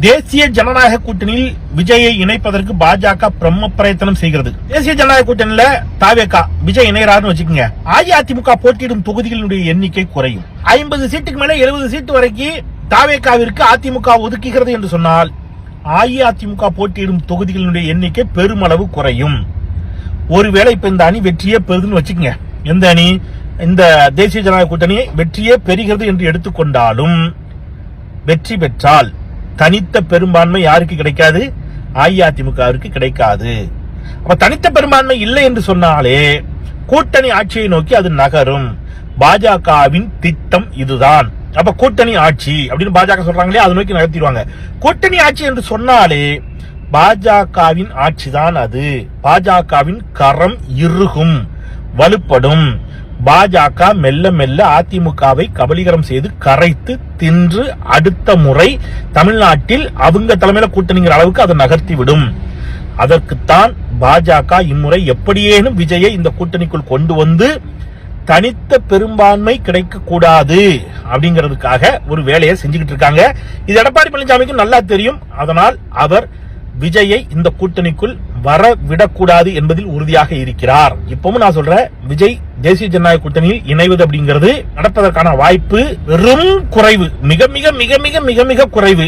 தேசிய ஜனநாயக கூட்டணியில் விஜயை இணைப்பதற்கு பாஜக பிரம்ம பிரயத்தனம் செய்கிறது. தேசிய ஜனநாயக கூட்டணியில தாவேகா விஜய் இணையறாருன்னு வச்சுக்கோங்க, அஇஅதிமுக போட்டியிடும் தொகுதிகளுடைய எண்ணிக்கை குறையும். 50 சீட்டுக்கு மேல 70 சீட்டு வரைக்கும் தாவேகாவிற்கு அதிமுக ஒதுக்குகிறது என்று சொன்னால் அஇஅதிமுக போட்டியிடும் தொகுதிகளுடைய எண்ணிக்கை பெருமளவு குறையும். ஒருவேளை இப்ப இந்த அணி வெற்றியே பெறுதுன்னு வச்சுக்கோங்க, எந்த அணி இந்த தேசிய ஜனநாயக கூட்டணி வெற்றியே பெறுகிறது என்று எடுத்துக்கொண்டாலும், வெற்றி பெற்றால் தனித்த பெரும்பான்மை யாருக்கு கிடைக்காது? அஇஅதிமுகவிற்கு கிடைக்காது. அப்ப தனித்த பெரும்பான்மை இல்லை என்று சொன்னாலே கூட்டணி ஆட்சியை நோக்கி அது நகரும். பாஜகவின் திட்டம் இதுதான். அப்ப கூட்டணி ஆட்சி அப்படின்னு பாஜக சொல்றாங்களே, அதை நோக்கி நகர்த்திடுவாங்க. கூட்டணி ஆட்சி என்று சொன்னாலே பாஜகவின் ஆட்சி தான் அது. பாஜகவின் கரம் இறுகும், வலுப்படும். பாஜக மெல்ல மெல்ல அதிமுகவை கபலீகரம் செய்து கரைத்து தின்று அடுத்த முறை தமிழ்நாட்டில் அவங்க தலைமையில கூட்டணிங்கிற அளவுக்கு அதை நகர்த்தி விடும். அதற்குத்தான் பாஜக இம்முறை எப்படியேனும் விஜயை இந்த கூட்டணிக்குள் கொண்டு வந்து தனித்த பெரும்பான்மை கிடைக்க கூடாது அப்படிங்கிறதுக்காக ஒரு வேலையை செஞ்சுக்கிட்டு இருக்காங்க. இது எடப்பாடி பழனிசாமிக்கு நல்லா தெரியும். அதனால் அவர் விஜயை இந்த கூட்டணிக்குள் வர விடக்கூடாது என்பதில் உறுதியாக இருக்கிறார். இப்பவும் நான் சொல்றேன், விஜய் தேசிய ஜனநாயக கூட்டணியில் இணைவது அப்படிங்கிறது நடப்பதற்கான வாய்ப்பு வெறும் குறைவு, மிக மிக மிக மிக மிக மிக குறைவு.